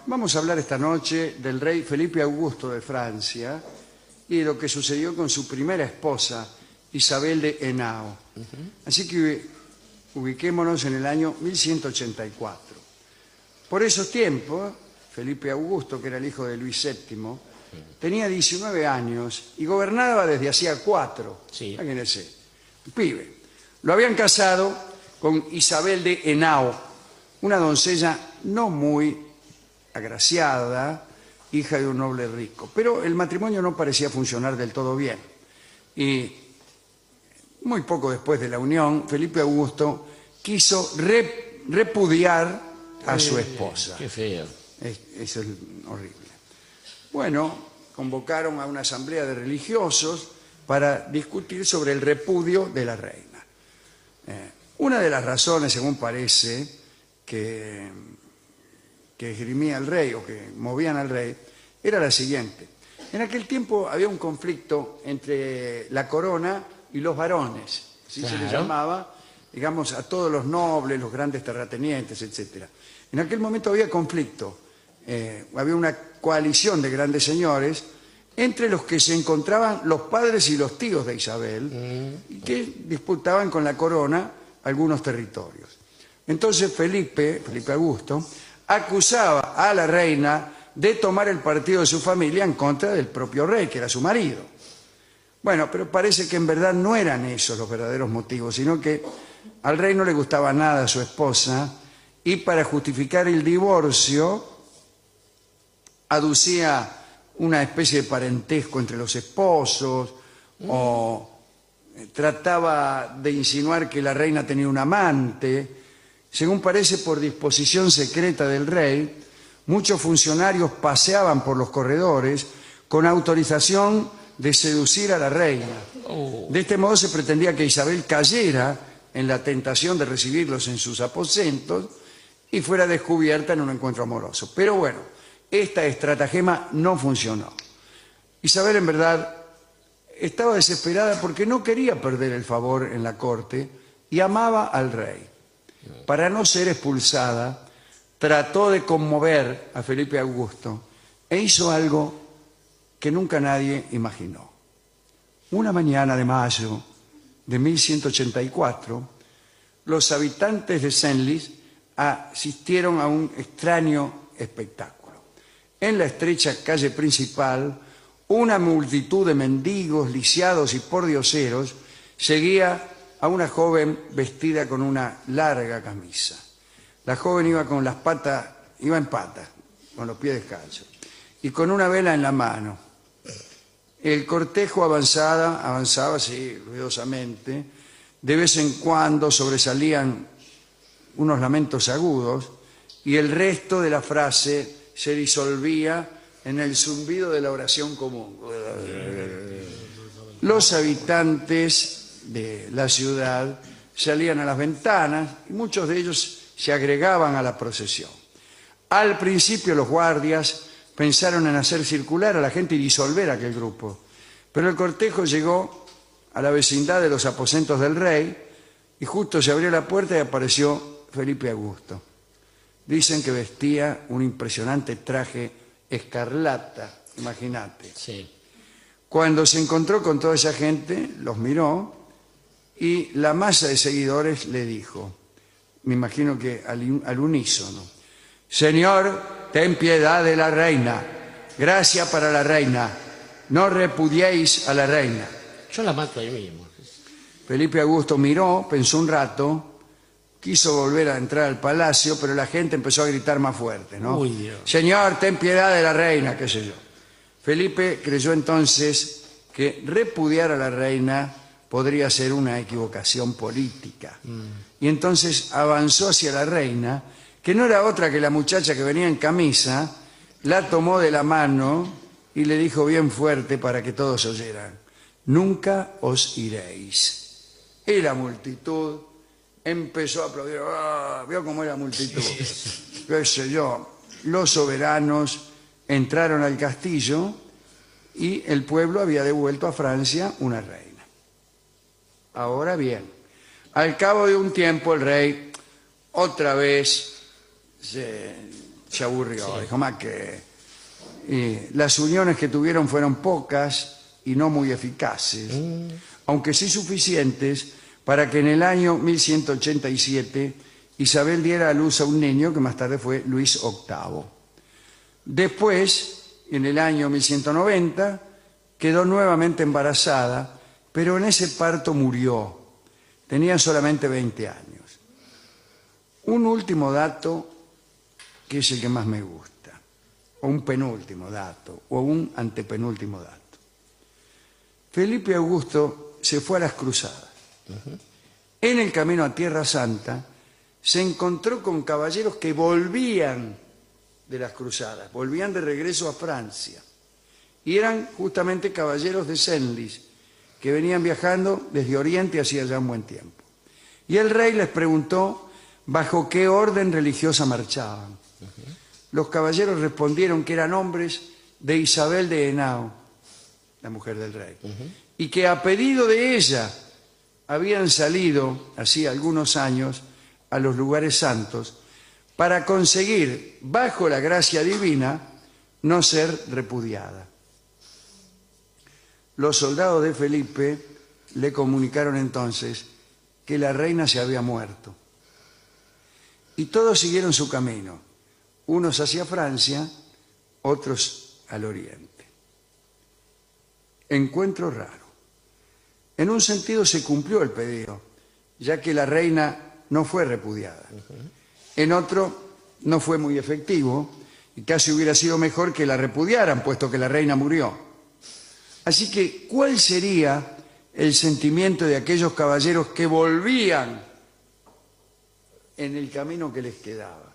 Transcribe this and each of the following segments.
Vamos a hablar esta noche del rey Felipe Augusto de Francia y de lo que sucedió con su primera esposa, Isabel de Henao. Así que ubiquémonos en el año 1184. Por esos tiempos, Felipe Augusto, que era el hijo de Luis VII, tenía 19 años y gobernaba desde hacía 4. Sí. Imagínense, un pibe. Lo habían casado con Isabel de Henao, una doncella no muy agraciada, hija de un noble rico. Pero el matrimonio no parecía funcionar del todo bien. Y muy poco después de la unión, Felipe Augusto quiso repudiar a su esposa. Qué feo. Eso es horrible. Bueno, convocaron a una asamblea de religiosos para discutir sobre el repudio de la reina. Una de las razones, según parece, que esgrimía el rey o que movían al rey era la siguiente. En aquel tiempo había un conflicto entre la corona y los varones. Así se les llamaba, digamos, a todos los nobles, los grandes terratenientes, etc. En aquel momento había conflicto. Había una coalición de grandes señores entre los que se encontraban los padres y los tíos de Isabel y que disputaban con la corona algunos territorios. Entonces Felipe Augusto acusaba a la reina de tomar el partido de su familia en contra del propio rey, que era su marido. Bueno, pero parece que en verdad no eran esos los verdaderos motivos, sino que al rey no le gustaba nada a su esposa y para justificar el divorcio aducía una especie de parentesco entre los esposos o trataba de insinuar que la reina tenía un amante. Según parece, por disposición secreta del rey, muchos funcionarios paseaban por los corredores con autorización de seducir a la reina. De este modo se pretendía que Isabel cayera en la tentación de recibirlos en sus aposentos y fuera descubierta en un encuentro amoroso. Pero bueno, esta estratagema no funcionó. Isabel, en verdad, estaba desesperada porque no quería perder el favor en la corte y amaba al rey. Para no ser expulsada, trató de conmover a Felipe Augusto e hizo algo que nunca nadie imaginó. Una mañana de mayo de 1184, los habitantes de Senlis asistieron a un extraño espectáculo. En la estrecha calle principal, una multitud de mendigos, lisiados y pordioseros seguía a una joven vestida con una larga camisa. La joven iba en patas, con los pies descalzos, y con una vela en la mano. El cortejo avanzaba así, ruidosamente. De vez en cuando sobresalían unos lamentos agudos y el resto de la frase se disolvía en el zumbido de la oración común. Los habitantes de la ciudad salían a las ventanas y muchos de ellos se agregaban a la procesión. Al principio los guardias pensaron en hacer circular a la gente y disolver aquel grupo, pero el cortejo llegó a la vecindad de los aposentos del rey y justo se abrió la puerta y apareció Felipe Augusto. Dicen que vestía un impresionante traje escarlata, imagínate. Sí. Cuando se encontró con toda esa gente, los miró y la masa de seguidores le dijo, me imagino que al unísono: Señor, ten piedad de la reina, gracia para la reina, no repudiéis a la reina. Yo la mato ahí mismo. Felipe Augusto miró, pensó un rato, quiso volver a entrar al palacio, pero la gente empezó a gritar más fuerte, ¿no? Uy, Dios. Señor, ten piedad de la reina, qué sé yo. Felipe creyó entonces que repudiar a la reina podría ser una equivocación política. Y entonces avanzó hacia la reina, que no era otra que la muchacha que venía en camisa, la tomó de la mano y le dijo bien fuerte para que todos oyeran: nunca os iréis. Y la multitud empezó a aplaudir. ¿Vio cómo era la multitud? Qué sé yo. Los soberanos entraron al castillo y el pueblo había devuelto a Francia una reina. Ahora bien, al cabo de un tiempo el rey otra vez se se aburrió, dijo más que... las uniones que tuvieron fueron pocas y no muy eficaces, aunque sí suficientes para que en el año 1187 Isabel diera a luz a un niño que más tarde fue Luis VIII. Después, en el año 1190, quedó nuevamente embarazada, pero en ese parto murió. Tenía solamente 20 años. Un último dato que es el que más me gusta, o un penúltimo dato, o un antepenúltimo dato. Felipe Augusto se fue a las cruzadas. En el camino a Tierra Santa se encontró con caballeros que volvían de las cruzadas, volvían de regreso a Francia. Y eran justamente caballeros de Senlis, que venían viajando desde Oriente hacía ya un buen tiempo. Y el rey les preguntó bajo qué orden religiosa marchaban. Los caballeros respondieron que eran hombres de Isabel de Henao, la mujer del rey, y que a pedido de ella habían salido, hacía algunos años, a los lugares santos para conseguir, bajo la gracia divina, no ser repudiada. Los soldados de Felipe le comunicaron entonces que la reina se había muerto. Y todos siguieron su camino, unos hacia Francia, otros al oriente. Encuentro raro. En un sentido se cumplió el pedido, ya que la reina no fue repudiada. En otro no fue muy efectivo y casi hubiera sido mejor que la repudiaran, puesto que la reina murió. Así que, ¿cuál sería el sentimiento de aquellos caballeros que volvían en el camino que les quedaba?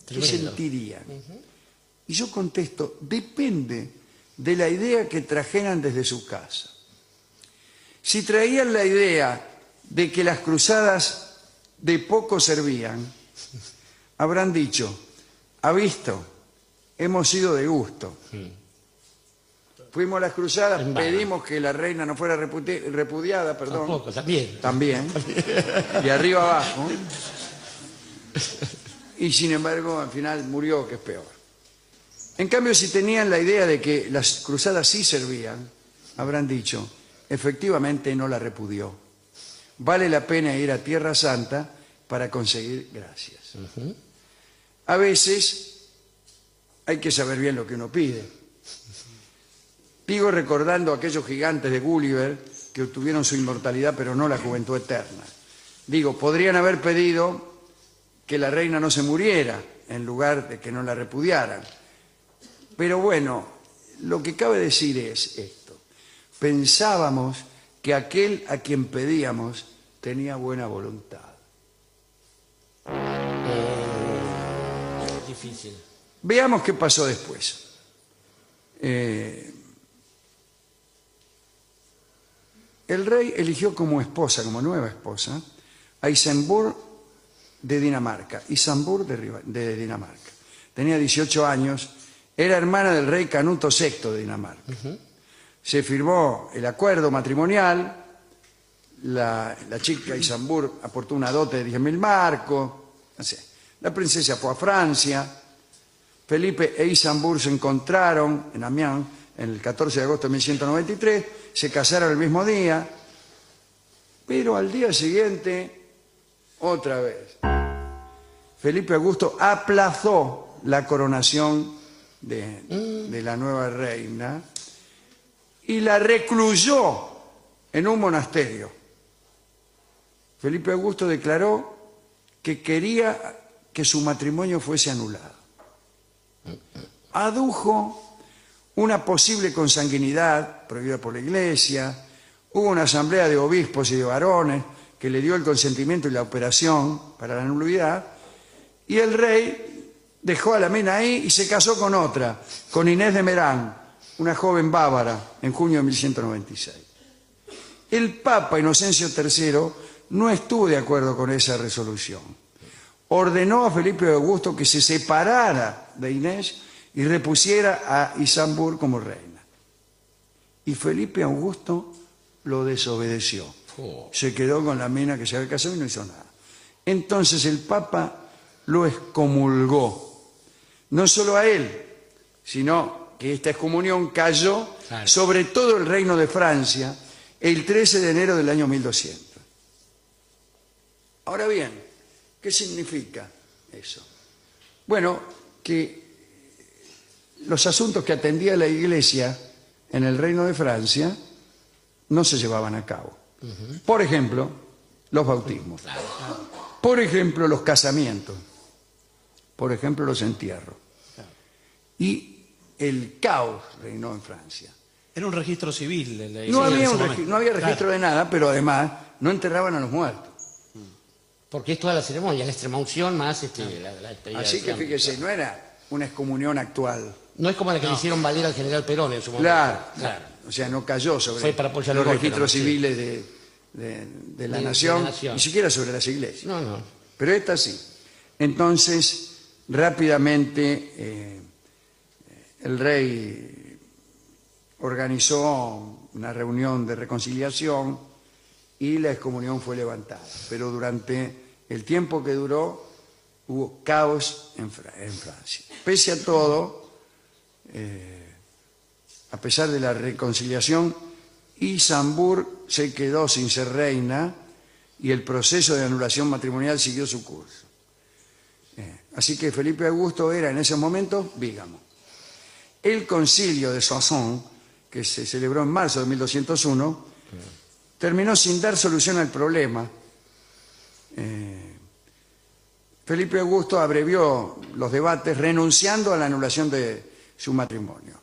¿Qué sentirían? Y yo contesto, depende de la idea que trajeran desde su casa. Si traían la idea de que las cruzadas de poco servían, habrán dicho, ¿ha visto? Hemos ido de gusto. Fuimos a las cruzadas, pedimos que la reina no fuera repudiada, perdón. Tampoco, también. También. De arriba abajo. Y sin embargo, al final murió, que es peor. En cambio, si tenían la idea de que las cruzadas sí servían, habrán dicho, efectivamente no la repudió. Vale la pena ir a Tierra Santa para conseguir gracias. A veces hay que saber bien lo que uno pide. Digo recordando a aquellos gigantes de Gulliver que obtuvieron su inmortalidad pero no la juventud eterna. Digo, podrían haber pedido que la reina no se muriera en lugar de que no la repudiaran. Pero bueno, lo que cabe decir es esto. Pensábamos que aquel a quien pedíamos tenía buena voluntad. Difícil. Veamos qué pasó después. El rey eligió como esposa, como nueva esposa, a Isenburg de Dinamarca. Isenburg de Dinamarca. Tenía 18 años, era hermana del rey Canuto VI de Dinamarca. Se firmó el acuerdo matrimonial, la chica Isenburg aportó una dote de 10.000 marcos, no sé. La princesa fue a Francia, Felipe e Isenburg se encontraron en Amiens el 14 de agosto de 1193, se casaron el mismo día, pero al día siguiente, otra vez, Felipe Augusto aplazó la coronación de la nueva reina y la recluyó en un monasterio. Felipe Augusto declaró que quería que su matrimonio fuese anulado. Adujo una posible consanguinidad prohibida por la Iglesia, hubo una asamblea de obispos y de varones que le dio el consentimiento y la operación para la nulidad, y el rey dejó a la mina ahí y se casó con otra, con Inés de Merán, una joven bávara, en junio de 1196. El Papa Inocencio III no estuvo de acuerdo con esa resolución. Ordenó a Felipe Augusto que se separara de Inés y repusiera a Isenburg como reina. Y Felipe Augusto lo desobedeció. Se quedó con la mina que se había casado y no hizo nada. Entonces el Papa lo excomulgó no solo a él, sino que esta excomunión cayó Claro. sobre todo el reino de Francia el 13 de enero del año 1200. Ahora bien, ¿qué significa eso? Bueno, que los asuntos que atendía la Iglesia en el reino de Francia no se llevaban a cabo. Por ejemplo, los bautismos. Por ejemplo, los casamientos. Por ejemplo, los entierros. Y el caos reinó en Francia. Era un registro civil. En la No iglesia en había, ese momento. no había registro de nada, pero además no enterraban a los muertos. Porque es toda la ceremonia, la extrema unción más la despedida Así del que santo. fíjese, no era una excomunión actual. No es como la que le hicieron valer al general Perón en su momento. Claro. O sea, no cayó sobre Fue para apoyar los el golpe, registros ¿no? Sí. civiles de la De nación, la nación. ni siquiera sobre las iglesias. No. Pero esta sí. Entonces, rápidamente, el rey organizó una reunión de reconciliación y la excomunión fue levantada. Pero durante el tiempo que duró, hubo caos en Francia. Pese a todo, a pesar de la reconciliación, Isambourg se quedó sin ser reina y el proceso de anulación matrimonial siguió su curso. Así que Felipe Augusto era en ese momento bígamo. El concilio de Soissons, que se celebró en marzo de 1201, terminó sin dar solución al problema. Felipe Augusto abrevió los debates renunciando a la anulación de su matrimonio.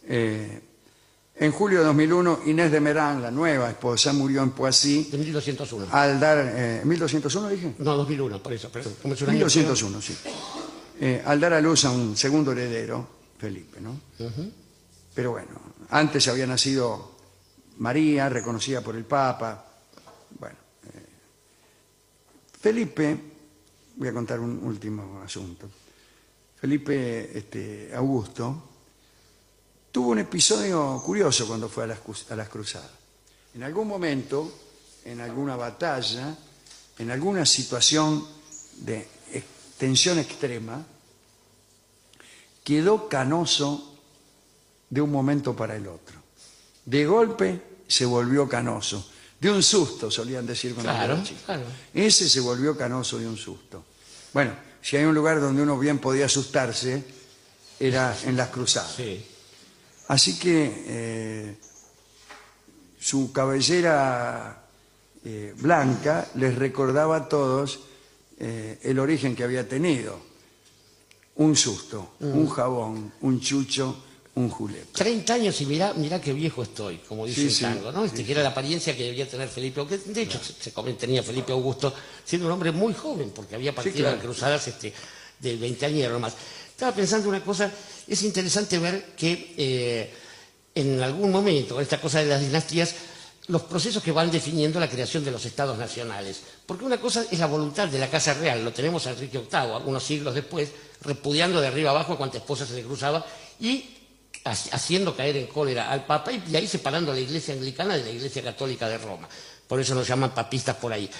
En julio de 2001, Inés de Merán, la nueva esposa, murió en Poissy De 1201. al dar... ¿1201 dije? No, 2001, por eso. Pero como es un año 1201, sí. Al dar a luz a un segundo heredero, Felipe, ¿no? Pero bueno, antes había nacido María, reconocida por el Papa. Bueno, Felipe, voy a contar un último asunto. Felipe Augusto tuvo un episodio curioso cuando fue a las cruzadas. En algún momento, en alguna batalla, en alguna situación de tensión extrema, quedó canoso de un momento para el otro. De golpe se volvió canoso. De un susto, solían decir cuando era chico. Claro. Ese se volvió canoso de un susto. Bueno, si hay un lugar donde uno bien podía asustarse, era en las cruzadas. Sí. Así que su cabellera blanca les recordaba a todos el origen que había tenido. Un susto, un jabón, un chucho, un julepe. 30 años y mirá qué viejo estoy, como dice Sí, el tango, sí, ¿no? sí, Que era la apariencia que debía tener Felipe Augusto. De hecho, tenía Felipe Augusto siendo un hombre muy joven, porque había partido claro. en cruzadas de 20 años nomás. Estaba pensando una cosa, es interesante ver que en algún momento, con esta cosa de las dinastías, los procesos que van definiendo la creación de los estados nacionales. Porque una cosa es la voluntad de la Casa Real, lo tenemos a Enrique VIII, algunos siglos después, repudiando de arriba abajo a cuanta esposa se le cruzaba y haciendo caer en cólera al Papa y ahí separando a la Iglesia Anglicana de la Iglesia Católica de Roma. Por eso nos llaman papistas por ahí.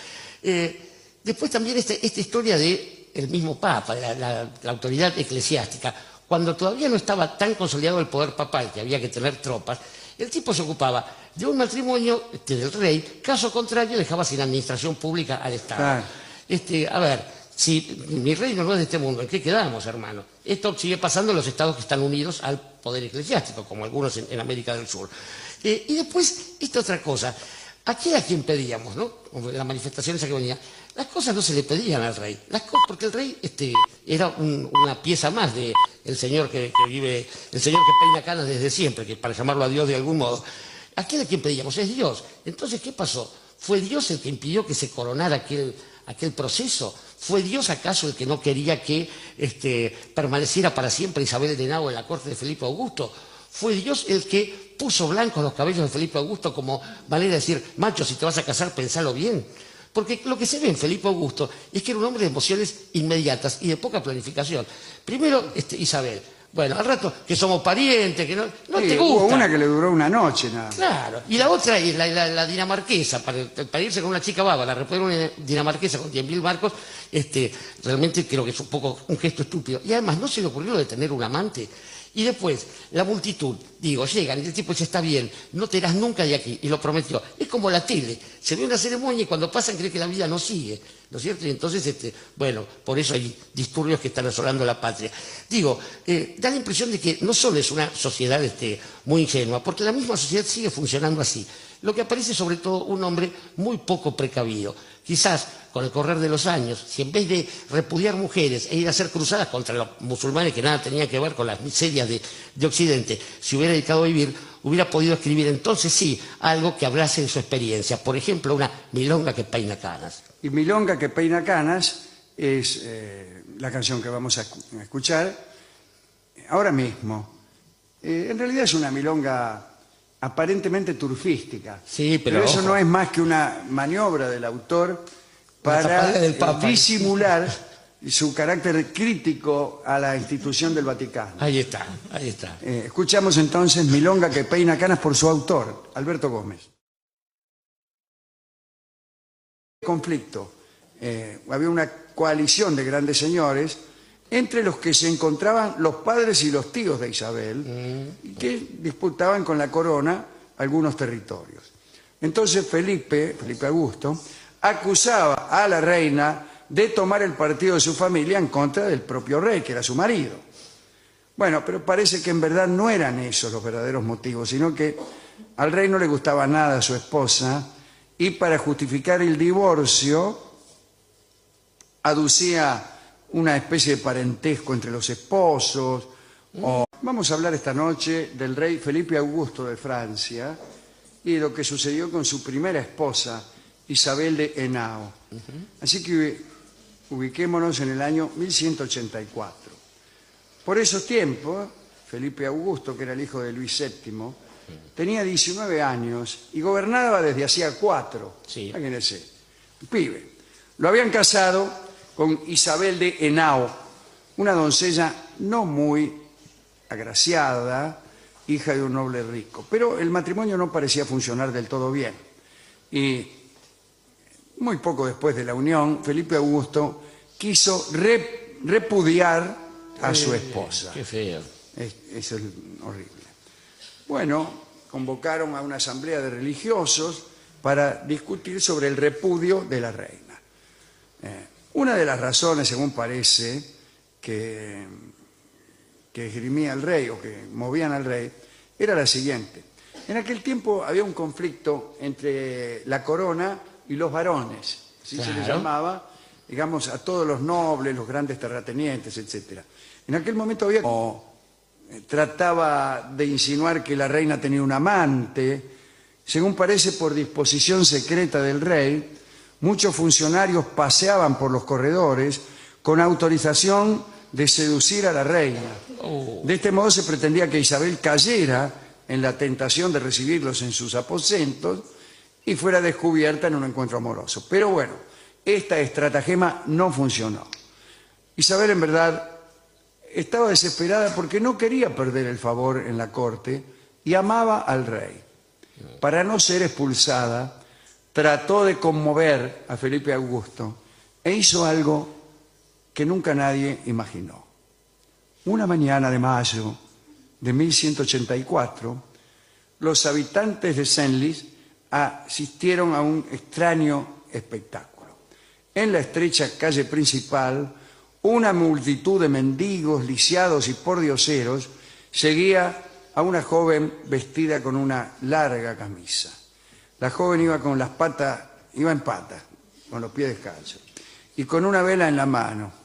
Después también esta historia del mismo Papa, de la autoridad eclesiástica. Cuando todavía no estaba tan consolidado el poder papal, que había que tener tropas, el tipo se ocupaba de un matrimonio del rey, caso contrario dejaba sin administración pública al Estado. Claro. A ver, si mi reino no es de este mundo, ¿en qué quedamos, hermano? Esto sigue pasando en los estados que están unidos al poder eclesiástico, como algunos en América del Sur. Y después, esta otra cosa, aquí era quien pedíamos, ¿no? La manifestación esa que venía. Las cosas no se le pedían al rey, porque el rey era una pieza más del señor que vive, el señor que peina canas desde siempre, que para llamarlo a Dios de algún modo. Aquí era quien pedíamos, es Dios. Entonces, ¿qué pasó? ¿Fue Dios el que impidió que se coronara aquel proceso? ¿Fue Dios acaso el que no quería que permaneciera para siempre Isabel de Henao en la corte de Felipe Augusto? ¿Fue Dios el que puso blancos los cabellos de Felipe Augusto como manera de decir, macho, si te vas a casar, pensalo bien? Porque lo que se ve en Felipe Augusto es que era un hombre de emociones inmediatas y de poca planificación. Primero, Isabel, Bueno, al rato que somos parientes, que no Sí, te hubo gusta. una que le duró una noche nada más. Claro, y la otra es la dinamarquesa, para irse con una chica bárbara, reponer una dinamarquesa con 10.000 marcos, realmente creo que es un poco un gesto estúpido. Y además no se le ocurrió de tener un amante. Y después, la multitud, digo, llegan y el tipo dice, está bien, no te irás nunca de aquí, y lo prometió. Es como la tele, se ve una ceremonia y cuando pasan cree que la vida no sigue, ¿no es cierto? Y entonces, bueno, por eso hay disturbios que están asolando la patria. Digo, da la impresión de que no solo es una sociedad muy ingenua, porque la misma sociedad sigue funcionando así. Lo que aparece sobre todo un hombre muy poco precavido. Quizás con el correr de los años, si en vez de repudiar mujeres e ir a hacer cruzadas contra los musulmanes que nada tenían que ver con las miserias de Occidente, se hubiera dedicado a vivir, hubiera podido escribir entonces sí algo que hablase de su experiencia. Por ejemplo, una milonga que peina canas. Y Milonga que peina canas es la canción que vamos a escuchar ahora mismo. En realidad es una milonga aparentemente turfística. Sí, pero eso ojo. no es más que una maniobra del autor para tapadera del Papa. disimular su carácter crítico a la institución del Vaticano. Ahí está, ahí está. Escuchamos entonces Milonga que peina canas por su autor, Alberto Gómez. Conflicto. Había una coalición de grandes señores entre los que se encontraban los padres y los tíos de Isabel, que disputaban con la corona algunos territorios. Entonces Felipe Augusto, acusaba a la reina de tomar el partido de su familia en contra del propio rey, que era su marido. Bueno, pero parece que en verdad no eran esos los verdaderos motivos, sino que al rey no le gustaba nada a su esposa y para justificar el divorcio aducía una especie de parentesco entre los esposos. Vamos a hablar esta noche del rey Felipe Augusto de Francia y de lo que sucedió con su primera esposa, Isabel de Henao. Así que ubiquémonos en el año 1184. Por esos tiempos, Felipe Augusto, que era el hijo de Luis VII, tenía 19 años y gobernaba desde hacía 4. Sí. Imagínense, un pibe. Lo habían casado con Isabel de Henao, una doncella no muy agraciada, hija de un noble rico. Pero el matrimonio no parecía funcionar del todo bien. Y muy poco después de la unión, Felipe Augusto quiso repudiar a su esposa. Qué feo. Eso es horrible. Bueno, convocaron a una asamblea de religiosos para discutir sobre el repudio de la reina. Una de las razones, según parece, que esgrimía el rey o que movían al rey, era la siguiente. En aquel tiempo había un conflicto entre la corona y los varones, así se les llamaba, digamos, a todos los nobles, los grandes terratenientes, etc. En aquel momento había... trataba de insinuar que la reina tenía un amante. Según parece, por disposición secreta del rey, muchos funcionarios paseaban por los corredores con autorización de seducir a la reina. De este modo se pretendía que Isabel cayera en la tentación de recibirlos en sus aposentos y fuera descubierta en un encuentro amoroso. Pero bueno, esta estratagema no funcionó. Isabel, en verdad, estaba desesperada porque no quería perder el favor en la corte y amaba al rey. Para no ser expulsada, trató de conmover a Felipe Augusto e hizo algo que nunca nadie imaginó. Una mañana de mayo de 1184, los habitantes de Senlis asistieron a un extraño espectáculo. En la estrecha calle principal, una multitud de mendigos, lisiados y pordioseros seguía a una joven vestida con una larga camisa. La joven iba en patas, con los pies descalzos, y con una vela en la mano.